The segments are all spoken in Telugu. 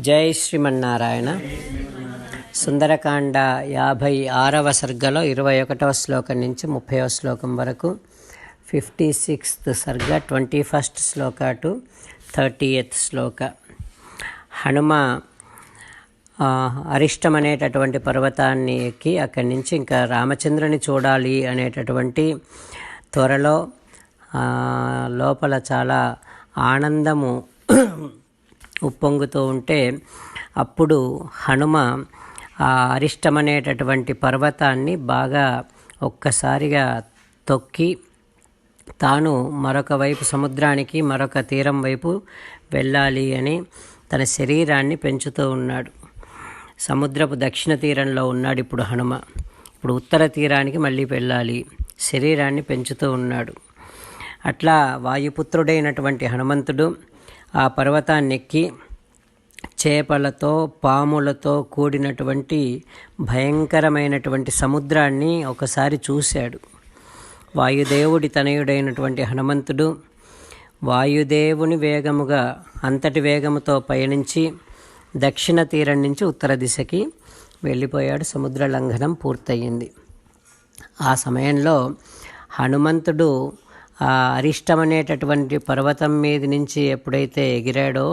జై శ్రీమన్నారాయణ. సుందరకాండ 56వ సర్గలో 21వ శ్లోకం నుంచి 30వ శ్లోకం వరకు, 56th సర్గ 21st శ్లోక టు 30th శ్లోక. హనుమ అరిష్టం అనేటటువంటి పర్వతాన్ని ఎక్కి అక్కడి నుంచి ఇంకా రామచంద్రుని చూడాలి అనేటటువంటి త్వరలో లోపల చాలా ఆనందము ఉప్పొంగుతూ ఉంటే, అప్పుడు హనుమ ఆ అరిష్టమనేటటువంటి పర్వతాన్ని బాగా ఒక్కసారిగా తొక్కి తాను మరొక వైపు సముద్రానికి మరొక తీరం వైపు వెళ్ళాలి అని తన శరీరాన్ని పెంచుతూ ఉన్నాడు. సముద్రపు దక్షిణ తీరంలో ఉన్నాడు ఇప్పుడు హనుమ. ఇప్పుడు ఉత్తర తీరానికి మళ్ళీ వెళ్ళాలి, శరీరాన్ని పెంచుతూ ఉన్నాడు. అట్లా వాయుపుత్రుడైనటువంటి హనుమంతుడు ఆ పర్వతాన్ని ఎక్కి చేపలతో పాములతో కూడినటువంటి భయంకరమైనటువంటి సముద్రాన్ని ఒకసారి చూశాడు. వాయుదేవుడి తనయుడైనటువంటి హనుమంతుడు వాయుదేవుని వేగముగా అంతటి వేగముతో పయనించి దక్షిణ తీరం నుంచి ఉత్తర దిశకి వెళ్ళిపోయాడు. సముద్ర లంఘనం పూర్తయింది. ఆ సమయంలో హనుమంతుడు ఆ అరిష్టమనేటటువంటి పర్వతం మీద నుంచి ఎప్పుడైతే ఎగిరాడో,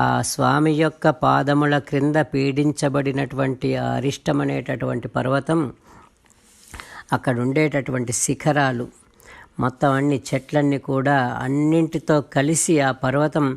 ఆ స్వామి యొక్క పాదముల క్రింద పీడించబడినటువంటి ఆ అరిష్టమనేటటువంటి పర్వతం, అక్కడ ఉండేటటువంటి శిఖరాలు మొత్తం అన్ని చెట్లన్నీ కూడా అన్నింటితో కలిసి ఆ పర్వతం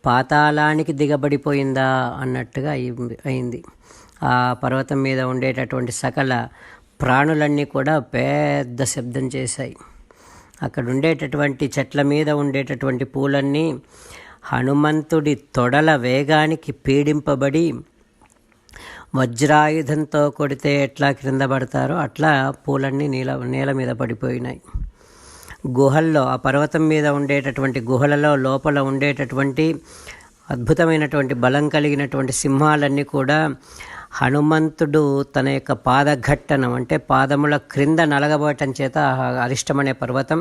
పాతాళానికి దిగబడిపోయిందా అన్నట్టుగా అయింది. ఆ పర్వతం మీద ఉండేటటువంటి సకల ప్రాణులన్నీ కూడా పెద్ద శబ్దం చేశాయి. అక్కడ ఉండేటటువంటి చెట్ల మీద ఉండేటటువంటి పూలన్నీ హనుమంతుడి తొడల వేగానికి పీడింపబడి వజ్రాయుధంతో కొడితే ఎట్లా క్రింద పడతారో అట్లా పూలన్నీ నేల మీద పడిపోయినాయి. గుహల్లో, ఆ పర్వతం మీద ఉండేటటువంటి గుహలలో లోపల ఉండేటటువంటి అద్భుతమైనటువంటి బలం కలిగినటువంటి సింహాలన్నీ కూడా హనుమంతుడు తన యొక్క పాదఘట్టనం అంటే పాదముల క్రింద నలగబోయటం చేత అరిష్టమనే పర్వతం,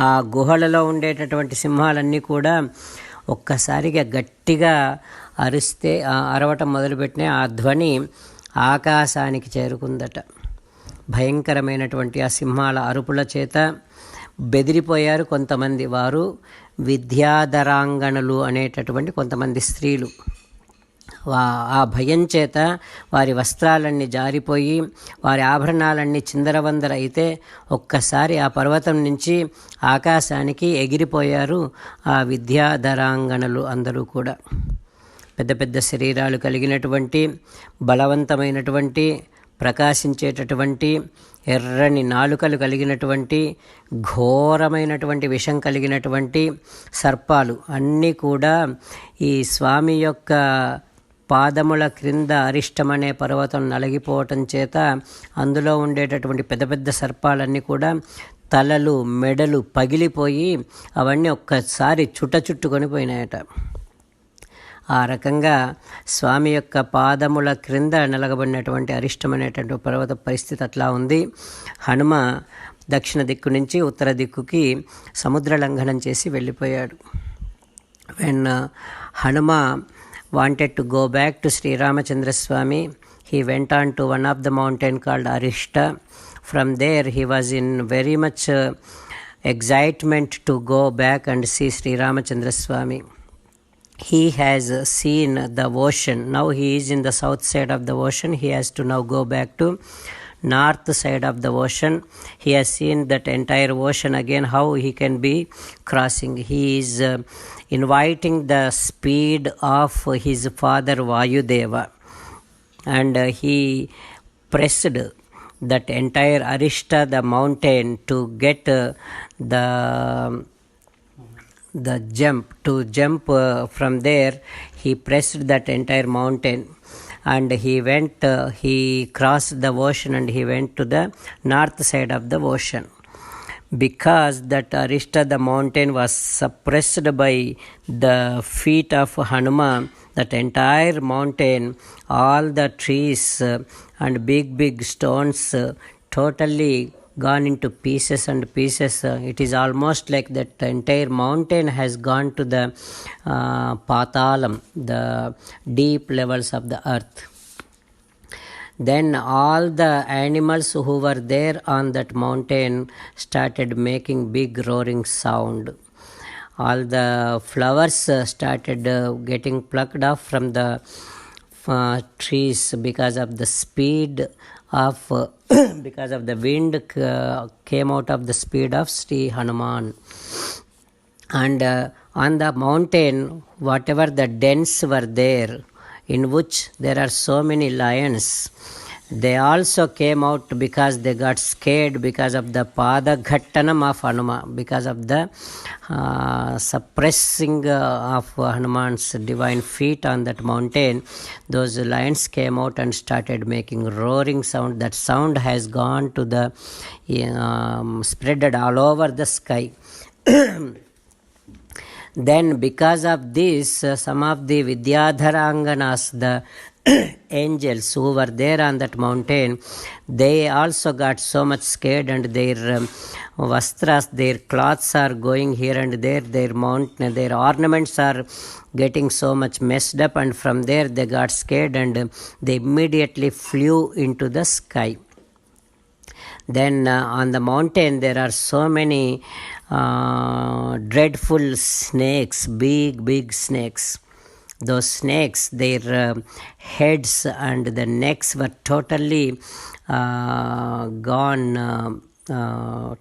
ఆ గుహలలో ఉండేటటువంటి సింహాలన్నీ కూడా ఒక్కసారిగా గట్టిగా అరవటం మొదలుపెట్టిన ఆ ధ్వని ఆకాశానికి చేరుకుందట. భయంకరమైనటువంటి ఆ సింహాల అరుపుల చేత బెదిరిపోయారు కొంతమంది. వారు విద్యాధరాంగణులు అనేటటువంటి కొంతమంది స్త్రీలు. ఆ భయం చేత వారి వస్త్రాలన్నీ జారిపోయి వారి ఆభరణాలన్నీ చిందరవందర అయితే ఒక్కసారి ఆ పర్వతం నుంచి ఆకాశానికి ఎగిరిపోయారు ఆ విద్యాధరాంగణులు అందరూ కూడా. పెద్ద పెద్ద శరీరాలు కలిగినటువంటి, బలవంతమైనటువంటి, ప్రకాశించేటటువంటి, ఎర్రని నాలుకలు కలిగినటువంటి, ఘోరమైనటువంటి విషం కలిగినటువంటి సర్పాలు అన్నీ కూడా ఈ స్వామి యొక్క పాదముల క్రింద అరిష్టమనే పర్వతం నలిగిపోవటం చేత అందులో ఉండేటటువంటి పెద్ద పెద్ద సర్పాలన్నీ కూడా తలలు మెడలు పగిలిపోయి అవన్నీ ఒక్కసారి చుట్టుకొని పోయినాయట. ఆ రకంగా స్వామి యొక్క పాదముల క్రింద నలగబడినటువంటి అరిష్టమనేటువంటి పర్వత పరిస్థితి అట్లా ఉంది. హనుమ దక్షిణ దిక్కు నుంచి ఉత్తర దిక్కుకి సముద్ర లంఘనం చేసి వెళ్ళిపోయాడు. When Hanuma wanted to go back to Sri Ramachandra Swami, he went on to one of the mountain called Arishta. From there he was in very much excitement to go back and see Sri Ramachandra Swami. He has seen the ocean. Now he is in the south side of the ocean. He has to now go back to north side of the ocean. He has seen that entire ocean again, how he can be crossing. He is inviting the speed of his father Vayudeva, and he pressed that entire Arishta, the mountain, to get the jump from there. He pressed that entire mountain and he crossed the ocean and he went to the north side of the ocean. Because that Arishta, the mountain, was suppressed by the feet of Hanuma, that entire mountain, all the trees and big stones totally gone into pieces and pieces. It is almost like that entire mountain has gone to the Patalam, the deep levels of the earth. Then all the animals who were there on that mountain started making big roaring sound. All the flowers started getting plucked off from the trees because of the speed of because of the wind came out of the speed of Sri Hanuman. And on the mountain, whatever the dens were there, in which there are so many lions, they also came out because they got scared because of the Padaghattanam of Hanuman, because of the suppressing of Hanuman's divine feet on that mountain. Those lions came out and started making roaring sound. That sound has gone to the spreaded all over the sky. Then because of this, some of the Vidyadharanganas, the angels who were there on that mountain, they also got so much scared, and their vastras, their cloths are going here and there, their ornaments are getting so much messed up, and from there they got scared and they immediately flew into the sky. Then on the mountain there are so many dreadful snakes, big snakes. Those snakes, their heads and the necks were totally gone,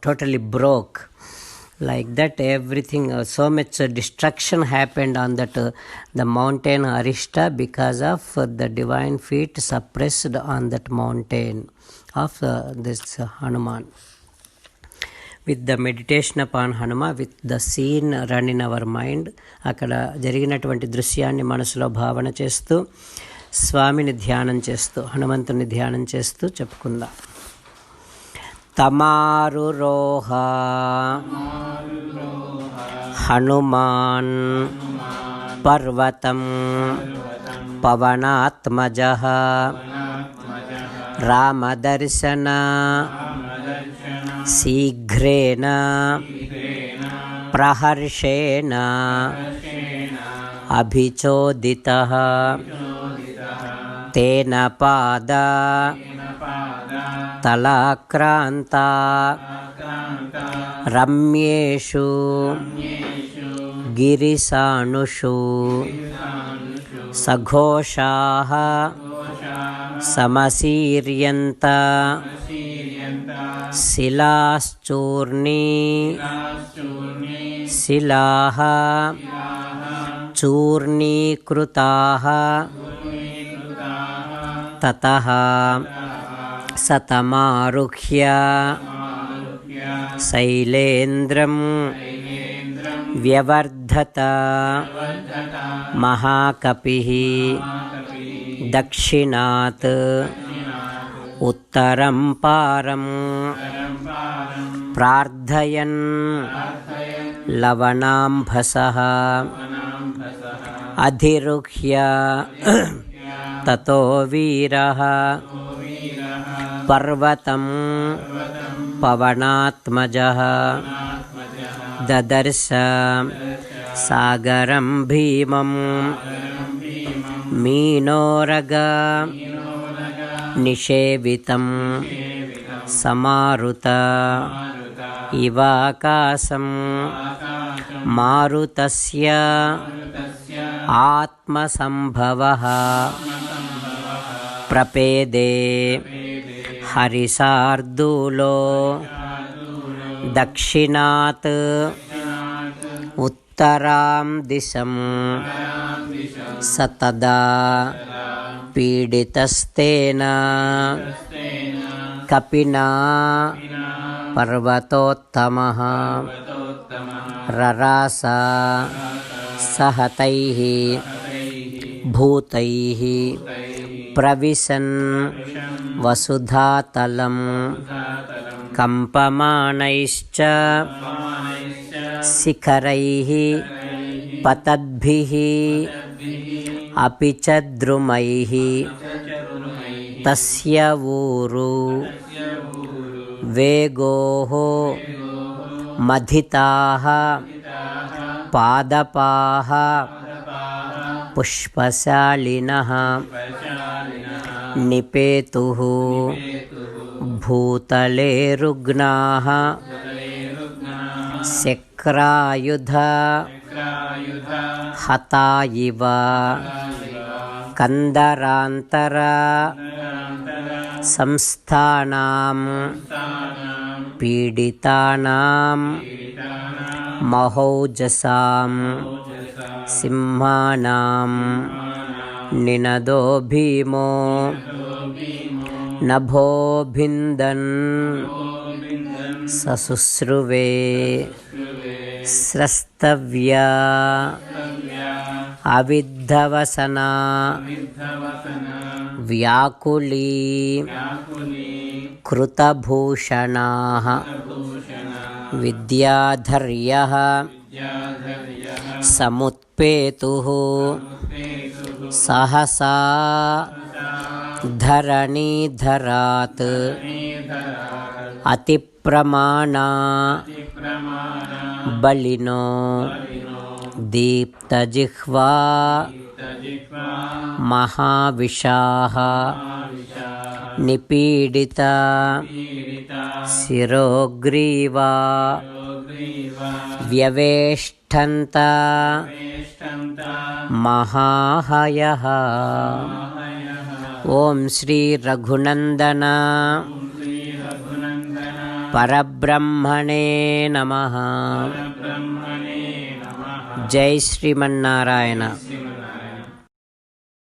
totally broke. Like that, everything, so much destruction happened on that the mountain Arishta because of the divine feet suppressed on that mountain of this Hanuman. With the meditation upon Hanuma, with the scene run in our mind, అక్కడ జరిగినటువంటి దృశ్యాన్ని మనసులో భావన చేస్తూ స్వామిని ధ్యానం చేస్తూ హనుమంతుని ధ్యానం చేస్తూ చెప్పుకుందాం. తమారురోహ హనుమాన్ పర్వతం పవనాత్మజః రామదర్శన శీఘ్రేణ ప్రహర్షేణ అభిచోదితః తేన పాద తలాక్రాంతా రమ్యేషు గిరిసానుషు సఘోషాః సమసీర్యంత శిలాశ్చూర్ణీ శిలాః చూర్ణీకృతాః తతః సతమారుహ్య శైలేంద్రం వ్యవర్ధత మహాకపిః దక్షిణాత్ ఉత్తరం పారం ప్రార్థయన్ లవణాంభసః అధిరుహ్య తతో వీరః పర్వతం పవనాత్మజః దదర్శ సాగరం భీమం మీనోరగ నిషేవితం సమారుత ఇవాకాశం మారుతస్య ఆత్మసంభవః ప్రపేదే హరిశార్దూలో దక్షిణాత్ ఉత్తరాం దిశం సతదా పీడితస్తేన కపినా పర్వతోత్తమః రరాస సహతైః భూతైః ప్రవిశన్ వసుధాతలం కంపమానైశ్చ శిఖరైః పతద్భిః అపి చ ద్రుమైః తస్య ఊరు వేగోః మధితాః పాదపాః పుష్పశాలినః నిపేతుః భూతలే రుగ్నాః శక్రాయుధ హతా ఇవ కందరాంతర సంస్థానాం పీడితానాం మహౌజసాం సింహానాం నినదో భీమో నభోభిందన్ సశుశ్రువే స్రస్తవ్యా అవిద్ధవసనా వ్యాకులీ కృతభూషణాః విద్యాధర్యః సముత్పేతుః సహసా ధరణీధరాత్ అతిప్రమాణా బలినో దీప్తజిహ్వా మహావిషాః నిపీడిత శిరోగ్రీవా వ్యవేష్టంత మహాహయః. ఓం శ్రీ రఘునందన పరబ్రహ్మణే నమః. జై శ్రీమన్నారాయణ.